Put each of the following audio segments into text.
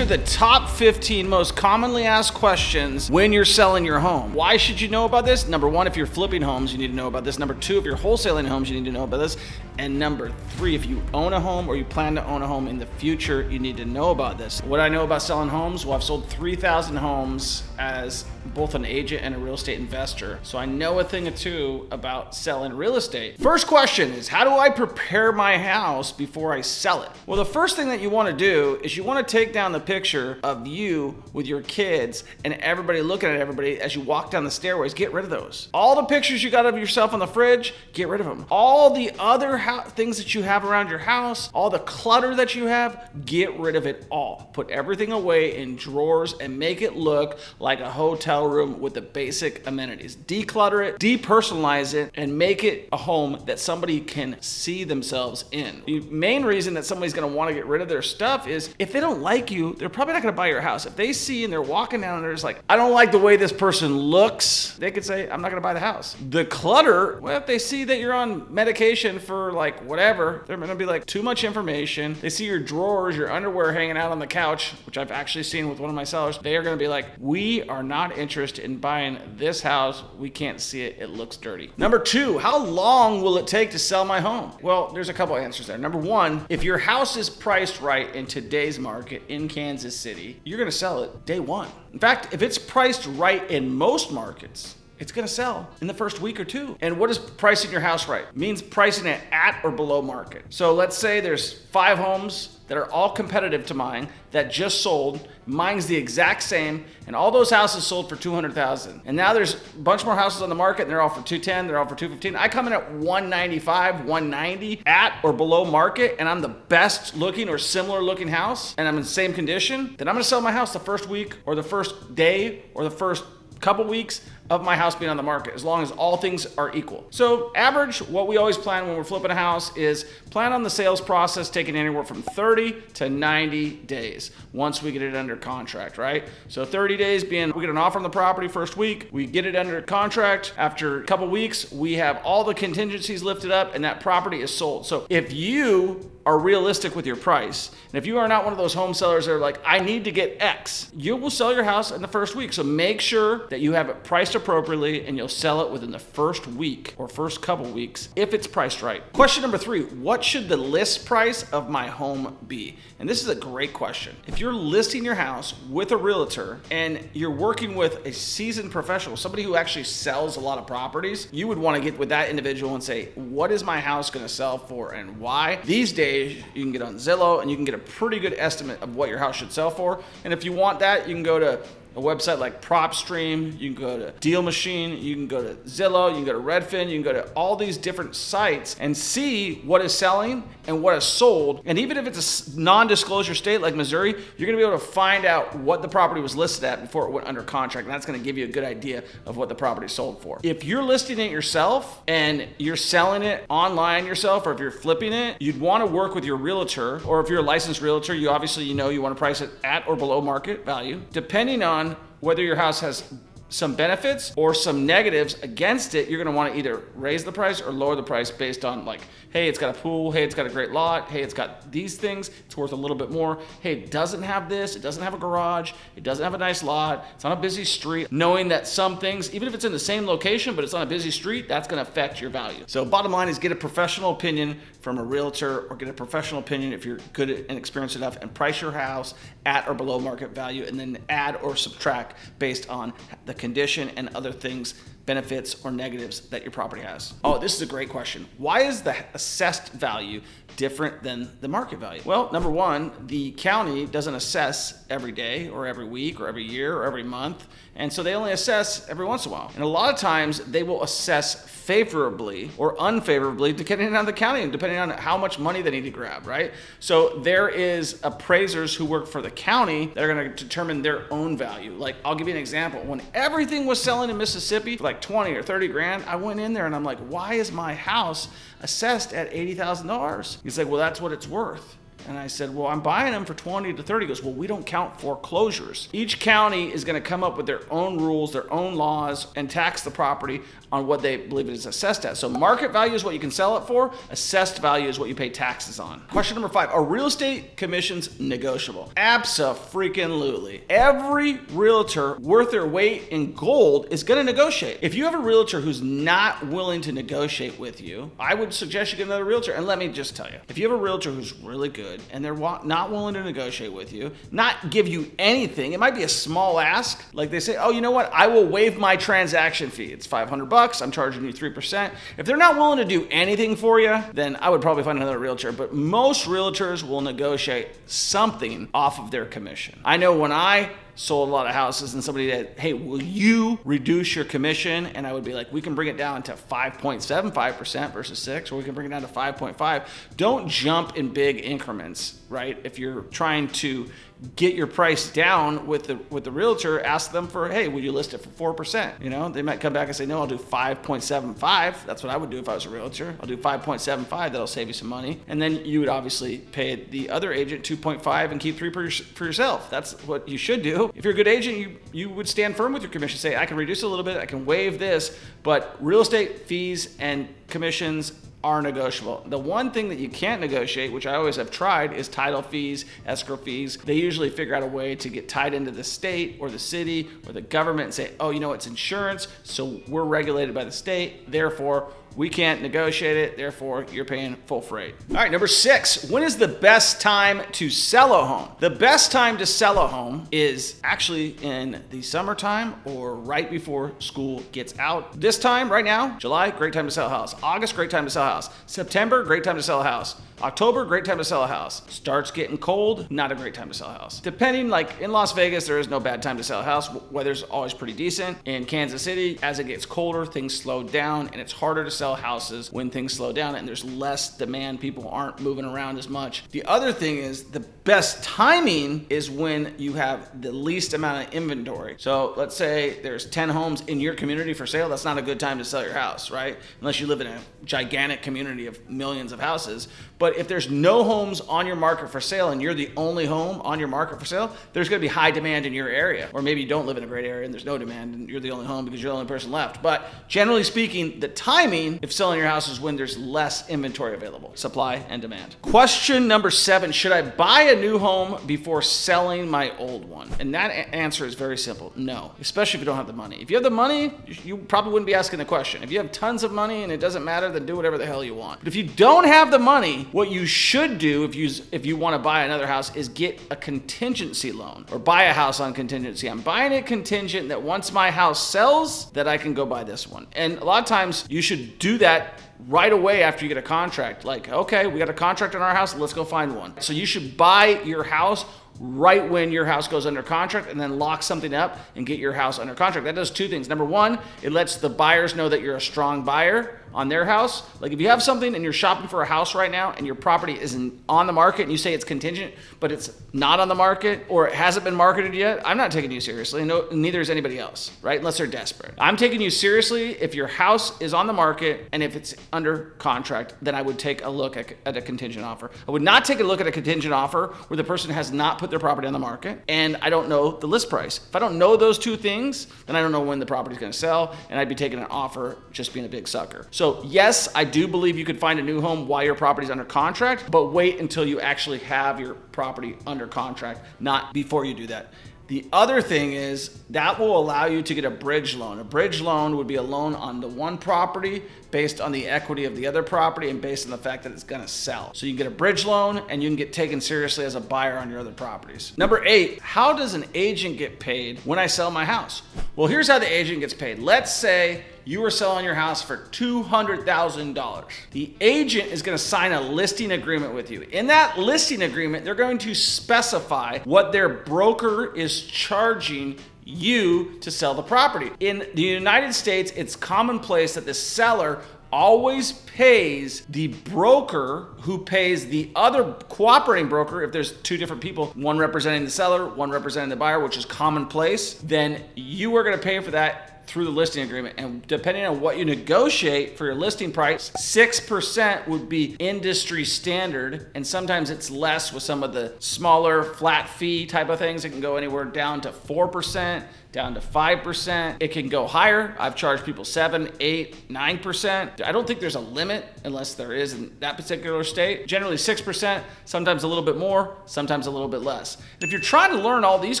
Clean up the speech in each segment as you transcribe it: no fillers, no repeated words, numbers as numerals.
are the top 15 most commonly asked questions when you're selling your home. Why should you know about this? Number one, if you're flipping homes, you need to know about this. Number two, if you're wholesaling homes, you need to know about this. And number three, if you own a home or you plan to own a home in the future, you need to know about this. What I know about selling homes, well, I've sold 3,000 homes as both an agent and a real estate investor. So I know a thing or two about selling real estate. First question is, how do I prepare my house before I sell it? Well, the first thing that you want to do is you want to take down the picture of you with your kids and everybody looking at everybody as you walk down the stairways. Get rid of those. All the pictures you got of yourself on the fridge, get rid of them. All the other things that you have around your house, all the clutter that you have, get rid of it all. Put everything away in drawers and make it look like a hotel room with the basic amenities. Declutter it, depersonalize it, and make it a home that somebody can see themselves in. The main reason that somebody's going to want to get rid of their stuff is if they don't like you, they're probably not going to buy your house. If they see and they're walking down and they're just like, I don't like the way this person looks, they could say, I'm not going to buy the house. The clutter, well, if they see that you're on medication for like whatever, they're going to be like, too much information. They see your drawers, your underwear hanging out on the couch, which I've actually seen with one of my sellers. They are going to be like, we are not interested in buying this house. We can't see it. It looks dirty. Number two, how long will it take to sell my home? Well, there's a couple answers there. Number one, if your house is priced right in today's market in Kansas City, you're going to sell it day one. In fact, if it's priced right in most markets, it's going to sell in the first week or two. And what is pricing your house right? It means pricing it at or below market. So let's say there's 5 homes that are all competitive to mine that just sold. Mine's the exact same, and all those houses sold for $200,000. And now there's a bunch more houses on the market, and they're all for $210,000, they're all for $215,000. I come in at $195,000, $190,000 at or below market, and I'm the best looking or similar looking house, and I'm in the same condition, then I'm gonna sell my house the first week or the first day or the first couple weeks of my house being on the market, as long as all things are equal. So average, what we always plan when we're flipping a house is plan on the sales process taking anywhere from 30 to 90 days once we get it under contract, right? So 30 days being we get an offer on the property first week, we get it under contract. After a couple weeks, we have all the contingencies lifted up and that property is sold. So if you are realistic with your price, and if you are not one of those home sellers that are like, I need to get X, you will sell your house in the first week. So make sure that you have it priced appropriately and you'll sell it within the first week or first couple weeks if it's priced right. Question number 3, what should the list price of my home be? And this is a great question. If you're listing your house with a realtor and you're working with a seasoned professional, somebody who actually sells a lot of properties, you would want to get with that individual and say, what is my house going to sell for and why? These days, you can get on Zillow and you can get a pretty good estimate of what your house should sell for. And if you want that, you can go to a website like PropStream, you can go to Deal Machine, you can go to Zillow, you can go to Redfin, you can go to all these different sites and see what is selling and what is sold. And even if it's a non-disclosure state like Missouri, you're gonna be able to find out what the property was listed at before it went under contract. And that's gonna give you a good idea of what the property sold for. If you're listing it yourself and you're selling it online yourself, or if you're flipping it, you'd wanna work with your realtor, or if you're a licensed realtor, you obviously you wanna price it at or below market value. Depending on whether your house has some benefits or some negatives against it, you're gonna wanna either raise the price or lower the price based on like, hey, it's got a pool, hey, it's got a great lot, hey, it's got these things, it's worth a little bit more, hey, it doesn't have this, it doesn't have a garage, it doesn't have a nice lot, it's on a busy street. Knowing that some things, even if it's in the same location, but it's on a busy street, that's gonna affect your value. So bottom line is get a professional opinion from a realtor, or get a professional opinion if you're good and experienced enough, and price your house at or below market value, and then add or subtract based on the condition and other things, benefits or negatives that your property has. Oh, this is a great question. Why is the assessed value different than the market value? Well, number one, the county doesn't assess every day or every week or every year or every month. And so they only assess every once in a while. And a lot of times they will assess favorably or unfavorably depending on the county and depending on how much money they need to grab, right? So there is appraisers who work for the county that are going to determine their own value. Like, I'll give you an example. When everything was selling in Mississippi for like 20 or 30 grand, I went in there and I'm like, why is my house assessed at $80,000? He's like, well, that's what it's worth. And I said, well, I'm buying them for 20 to 30. He goes, well, we don't count foreclosures. Each county is going to come up with their own rules, their own laws, and tax the property on what they believe it is assessed at. So market value is what you can sell it for. Assessed value is what you pay taxes on. Question number 5, are real estate commissions negotiable? Abso-freaking-lutely. Every realtor worth their weight in gold is going to negotiate. If you have a realtor who's not willing to negotiate with you, I would suggest you get another realtor. And let me just tell you, if you have a realtor who's really good and they're not willing to negotiate with you, not give you anything, it might be a small ask. Like they say, oh, you know what? I will waive my transaction fee. It's $500. I'm charging you 3%. If they're not willing to do anything for you, then I would probably find another realtor. But most realtors will negotiate something off of their commission. I know when I sold a lot of houses and somebody said, hey, will you reduce your commission? And I would be like, we can bring it down to 5.75% versus 6, or we can bring it down to 5.5. Don't jump in big increments, right? If you're trying to get your price down with the realtor, ask them for, hey, would you list it for 4%? You know, they might come back and say, no, I'll do 5.75. That's what I would do if I was a realtor. I'll do 5.75. That'll save you some money. And then you would obviously pay the other agent 2.5 and keep 3 for yourself. That's what you should do. If you're a good agent, you would stand firm with your commission. Say, I can reduce a little bit, I can waive this, but real estate fees and commissions are negotiable. The one thing that you can't negotiate, which I always have tried, is title fees, escrow fees. They usually figure out a way to get tied into the state or the city or the government and say, oh, you know, it's insurance, so we're regulated by the state, therefore we can't negotiate it, therefore you're paying full freight. All right, number 6, when is the best time to sell a home? The best time to sell a home is actually in the summertime or right before school gets out. This time, right now, July, great time to sell a house. August, great time to sell a house. September, great time to sell a house. October, great time to sell a house. Starts getting cold, not a great time to sell a house. Depending, like in Las Vegas, there is no bad time to sell a house. Weather's always pretty decent. In Kansas City, as it gets colder, things slow down and it's harder to sell houses when things slow down and there's less demand. People aren't moving around as much. The other thing is the best timing is when you have the least amount of inventory. So let's say there's 10 homes in your community for sale. That's not a good time to sell your house, right? Unless you live in a gigantic community of millions of houses. But if there's no homes on your market for sale and you're the only home on your market for sale, there's going to be high demand in your area. Or maybe you don't live in a great area and there's no demand and you're the only home because you're the only person left. But generally speaking, the timing of selling your house is when there's less inventory available. Supply and demand. Question number 7, should I buy a new home before selling my old one? And that answer is very simple. No, especially if you don't have the money. If you have the money, you probably wouldn't be asking the question. If you have tons of money and it doesn't matter, then do whatever the hell you want. But if you don't have the money, what you should do if you want to buy another house is get a contingency loan or buy a house on contingency. I'm buying it contingent that once my house sells, that I can go buy this one. And a lot of times you should do that right away after you get a contract. Like, okay, we got a contract on our house, let's go find one. So you should buy your house right when your house goes under contract and then lock something up and get your house under contract. That does 2 things. Number 1, it lets the buyers know that you're a strong buyer on their house. Like if you have something and you're shopping for a house right now and your property isn't on the market and you say it's contingent, but it's not on the market or it hasn't been marketed yet, I'm not taking you seriously. No, neither is anybody else, right? Unless they're desperate. I'm taking you seriously if your house is on the market and if it's under contract, then I would take a look at a contingent offer. I would not take a look at a contingent offer where the person has not put their property on the market and I don't know the list price. If I don't know those 2 things, then I don't know when the property is going to sell and I'd be taking an offer just being a big sucker. So yes, I do believe you could find a new home while your property is under contract, but wait until you actually have your property under contract, not before you do that. The other thing is that will allow you to get a bridge loan. A bridge loan would be a loan on the one property based on the equity of the other property and based on the fact that it's going to sell. So you can get a bridge loan and you can get taken seriously as a buyer on your other properties. Number 8, how does an agent get paid when I sell my house? Well, here's how the agent gets paid. Let's say you were selling your house for $200,000. The agent is going to sign a listing agreement with you. In that listing agreement, they're going to specify what their broker is charging you to sell the property. In the United States, it's commonplace that the seller always pays the broker who pays the other cooperating broker. If there's 2 different people, one representing the seller, one representing the buyer, which is commonplace, then you are going to pay for that through the listing agreement. And depending on what you negotiate for your listing price, 6% would be industry standard. And sometimes it's less with some of the smaller flat fee type of things. It can go anywhere down to 4%, down to 5%. It can go higher. I've charged people 7, 8, 9%. I don't think there's a limit unless there is in that particular state. Generally 6%, sometimes a little bit more, sometimes a little bit less. And if you're trying to learn all these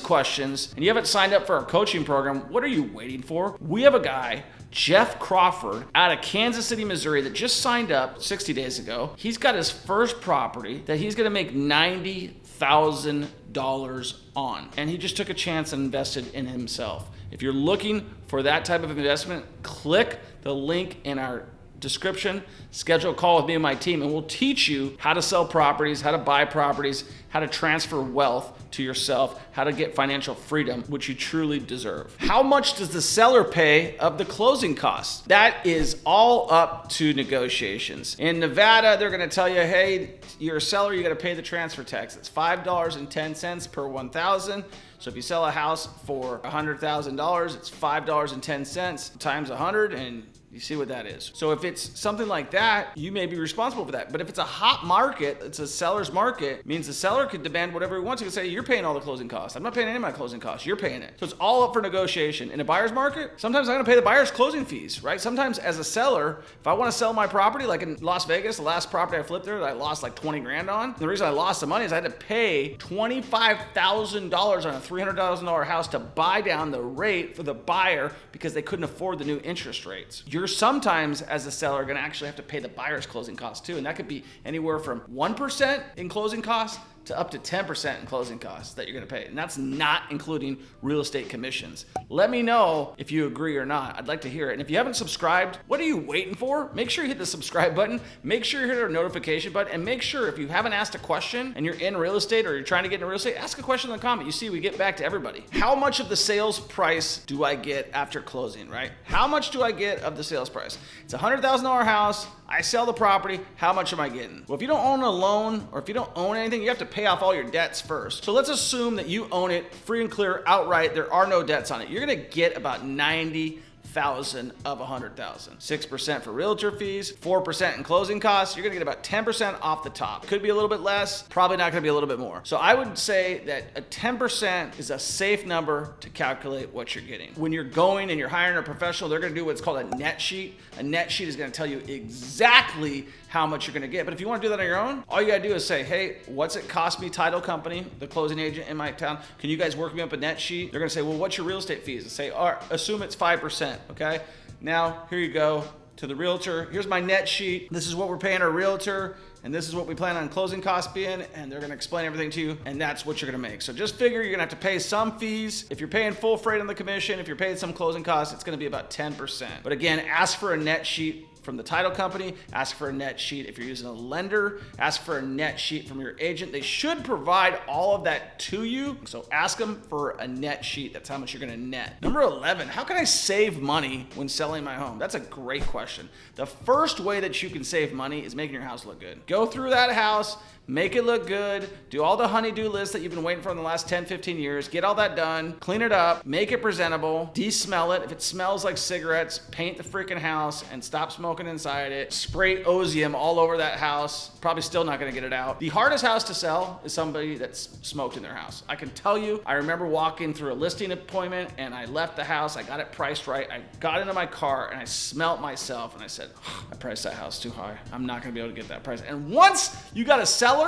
questions and you haven't signed up for our coaching program, what are you waiting for? We have a guy, Jeff Crawford, out of Kansas City, Missouri, that just signed up 60 days ago. He's got his first property that he's gonna make $90,000 on. And he just took a chance and invested in himself. If you're looking for that type of investment, click the link in our description, schedule a call with me and my team, and we'll teach you how to sell properties, how to buy properties, how to transfer wealth to yourself, how to get financial freedom, which you truly deserve. How much does the seller pay of the closing costs? That is all up to negotiations. In Nevada, they're gonna tell you, hey, you're a seller, you gotta pay the transfer tax. It's $5.10 per 1,000. So if you sell a house for $100,000, it's $5.10 times 100, and you see what that is. So if it's something like that, you may be responsible for that. But if it's a hot market, it's a seller's market, means the seller could demand whatever he wants. He could say, you're paying all the closing costs. I'm not paying any of my closing costs. You're paying it. So it's all up for negotiation. In a buyer's market, sometimes I'm gonna pay the buyer's closing fees, right? Sometimes as a seller, if I wanna sell my property, like in Las Vegas, the last property I flipped there that I lost like 20 grand on, the reason I lost the money is I had to pay $25,000 on a $300,000 house to buy down the rate for the buyer because they couldn't afford the new interest rates. You're sometimes, as a seller, going to actually have to pay the buyer's closing costs too, and that could be anywhere from 1% in closing costs to up to 10% in closing costs that you're going to pay, and that's not including real estate commissions. Let me know if you agree or not. I'd like to hear it. And if you haven't subscribed, what are you waiting for? Make sure you hit the subscribe button, make sure you hit our notification button, and make sure if you haven't asked a question and you're in real estate or you're trying to get into real estate, ask a question in the comment. You see, we get back to everybody. How much of the sales price do I get after closing, right? How much do I get of the sales price? It's a $100,000 house. I sell the property. How much am I getting? Well, if you don't own a loan or if you don't own anything, you have to pay off all your debts first. So let's assume that you own it free and clear outright. There are no debts on it. You're gonna get about 90,000 of 100,000. 6% for realtor fees, 4% in closing costs. You're gonna get about 10% off the top. Could be a little bit less, probably not gonna be a little bit more. So I would say that a 10% is a safe number to calculate what you're getting. When you're going and you're hiring a professional, they're gonna do what's called a net sheet. A net sheet is gonna tell you exactly how much you're gonna get. But if you wanna do that on your own, all you gotta do is say, hey, what's it cost me, title company, the closing agent in my town? Can you guys work me up a net sheet? They're gonna say, well, what's your real estate fees? And say, all right, assume it's 5%, okay? Now, here you go to the realtor. Here's my net sheet. This is what we're paying our realtor, and this is what we plan on closing costs being, and they're gonna explain everything to you, and that's what you're gonna make. So just figure you're gonna have to pay some fees. If you're paying full freight on the commission, if you're paying some closing costs, it's gonna be about 10%. But again, ask for a net sheet from the title company, ask for a net sheet if you're using a lender, ask for a net sheet from your agent. They should provide all of that to you, so ask them for a net sheet. That's how much you're gonna net. Number 11, how can I save money when selling my home? That's a great question. The first way that you can save money is making your house look good. Go through that house, make it look good, do all the honey-do lists that you've been waiting for in the last 10, 15 years, get all that done, clean it up, make it presentable, de-smell it. If it smells like cigarettes, paint the freaking house and stop smoking inside it. Spray Ozium all over that house. Probably still not gonna get it out. The hardest house to sell is somebody that's smoked in their house. I can tell you, I remember walking through a listing appointment and I left the house, I got it priced right, I got into my car and I smelt myself and I said, I priced that house too high. I'm not gonna be able to get that price. And once you got a seller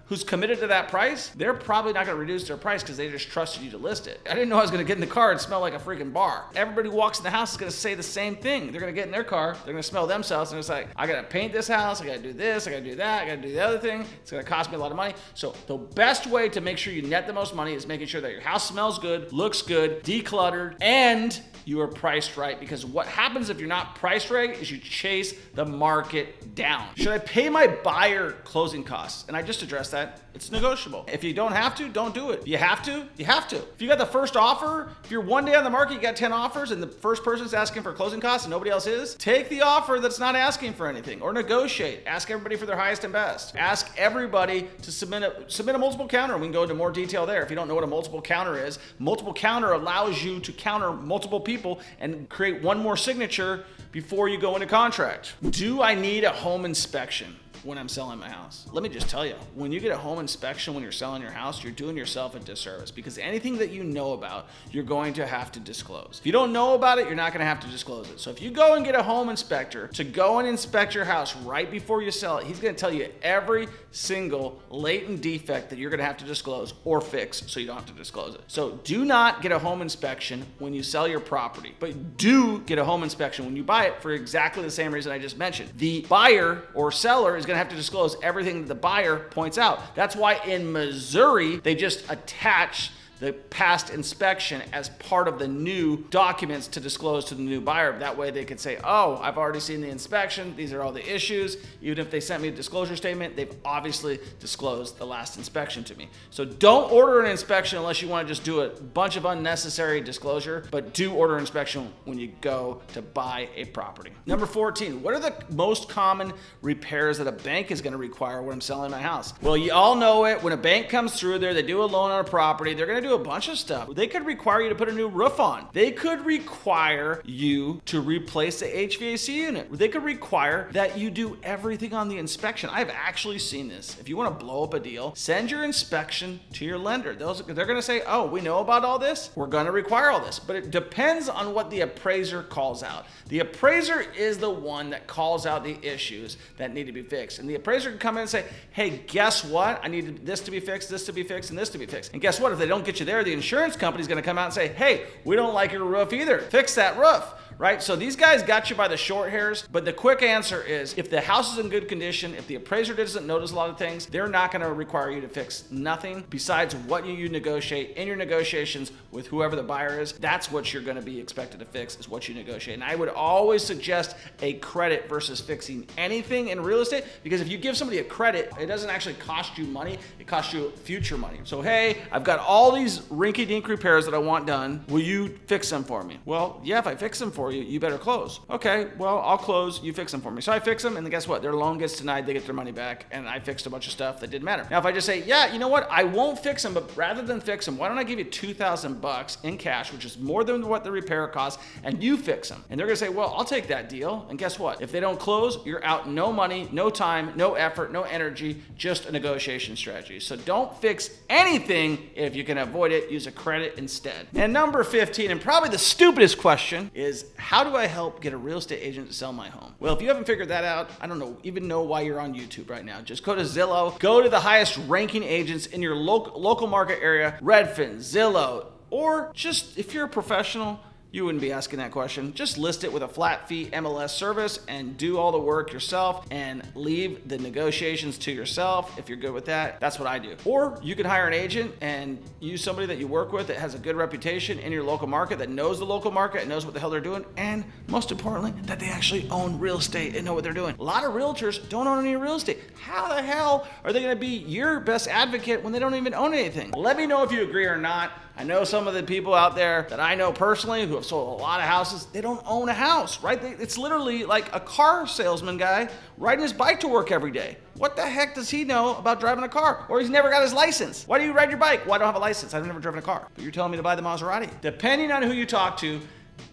who's committed to that price, they're probably not gonna reduce their price because they just trusted you to list it. I didn't know I was gonna get in the car and smell like a freaking bar. Everybody who walks in the house is gonna say the same thing. They're gonna get in their car, they're gonna smell themselves, and it's like, I gotta paint this house, I gotta do this, I gotta do that, I gotta do the other thing. It's gonna cost me a lot of money. So the best way to make sure you net the most money is making sure that your house smells good, looks good, decluttered, and you are priced right, because what happens if you're not priced right is you chase the market down. Should I pay my buyer closing costs? And I just addressed that it's negotiable. If you don't have to, don't do it. You have to, you have to. If you got the first offer, if you're one day on the market, you got 10 offers and the first person's asking for closing costs and nobody else is, take the offer that's not asking for anything, or negotiate. Ask everybody for their highest and best. Ask everybody to submit a multiple counter. We can go into more detail there. If you don't know what a multiple counter is, multiple counter allows you to counter multiple people and create one more signature before you go into contract. Do I need a home inspection when I'm selling my house? Let me just tell you, when you get a home inspection when you're selling your house, you're doing yourself a disservice, because anything that you know about, you're going to have to disclose. If you don't know about it, you're not going to have to disclose it. So if you go and get a home inspector to go and inspect your house right before you sell it, he's going to tell you every single latent defect that you're going to have to disclose or fix, so you don't have to disclose it. So do not get a home inspection when you sell your property, but do get a home inspection when you buy it for exactly the same reason I just mentioned. The buyer or seller is going to have to disclose everything that the buyer points out. That's why in Missouri, they just attach the past inspection as part of the new documents to disclose to the new buyer. That way they could say, oh, I've already seen the inspection. These are all the issues. Even if they sent me a disclosure statement, they've obviously disclosed the last inspection to me. So don't order an inspection unless you want to just do a bunch of unnecessary disclosure, but do order an inspection when you go to buy a property. Number 14, what are the most common repairs that a bank is going to require when I'm selling my house? Well, you all know it. When a bank comes through there, they do a loan on a property, they're going to do a bunch of stuff. They could require you to put a new roof on. They could require you to replace the HVAC unit. They could require that you do everything on the inspection. I've actually seen this. If you want to blow up a deal, send your inspection to your lender. They're going to say, oh, we know about all this. We're going to require all this. But it depends on what the appraiser calls out. The appraiser is the one that calls out the issues that need to be fixed. And the appraiser can come in and say, hey, guess what? I need this to be fixed, this to be fixed, and this to be fixed. And guess what? If they don't get you there, the insurance company's going to come out and say, hey, we don't like your roof either. Fix that roof. Right? So these guys got you by the short hairs, but the quick answer is if the house is in good condition, if the appraiser doesn't notice a lot of things, they're not going to require you to fix nothing besides what you negotiate in your negotiations with whoever the buyer is. That's what you're going to be expected to fix, is what you negotiate. And I would always suggest a credit versus fixing anything in real estate, because if you give somebody a credit, it doesn't actually cost you money, it costs you future money. So, hey, I've got all these rinky-dink repairs that I want done. Will you fix them for me? Well, yeah, if I fix them for you, you better close. Okay, well, I'll close, you fix them for me. So I fix them, and then guess what? Their loan gets denied, they get their money back, and I fixed a bunch of stuff that didn't matter. Now, if I just say, yeah, you know what? I won't fix them, but rather than fix them, why don't I give you $2,000 in cash, which is more than what the repair costs, and you fix them? And they're gonna say, well, I'll take that deal. And guess what? If they don't close, you're out no money, no time, no effort, no energy, just a negotiation strategy. So don't fix anything. If you can avoid it, use a credit instead. And number 15, and probably the stupidest question, is how do I help get a real estate agent to sell my home? Well, if you haven't figured that out, I don't even know why you're on YouTube right now. Just go to Zillow, go to the highest ranking agents in your local market area, Redfin, Zillow, or just if you're a professional, you wouldn't be asking that question. Just list it with a flat fee MLS service and do all the work yourself and leave the negotiations to yourself. If you're good with that, that's what I do. Or you could hire an agent and use somebody that you work with that has a good reputation in your local market, that knows the local market and knows what the hell they're doing, and most importantly, that they actually own real estate and know what they're doing. A lot of realtors don't own any real estate. How the hell are they gonna be your best advocate when they don't even own anything? Let me know if you agree or not. I know some of the people out there that I know personally who have sold a lot of houses, they don't own a house, right? It's literally like a car salesman guy riding his bike to work every day. What the heck does he know about driving a car? Or he's never got his license. Why do you ride your bike? Well, I don't have a license. I've never driven a car. But you're telling me to buy the Maserati. Depending on who you talk to,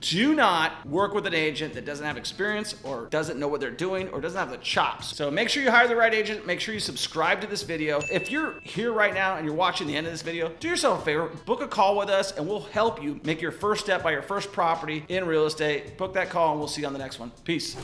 do not work with an agent that doesn't have experience or doesn't know what they're doing or doesn't have the chops. So make sure you hire the right agent. Make sure you subscribe to this video. If you're here right now and you're watching the end of this video, do yourself a favor, book a call with us and we'll help you make your first step by your first property in real estate. Book that call and we'll see you on the next one. Peace.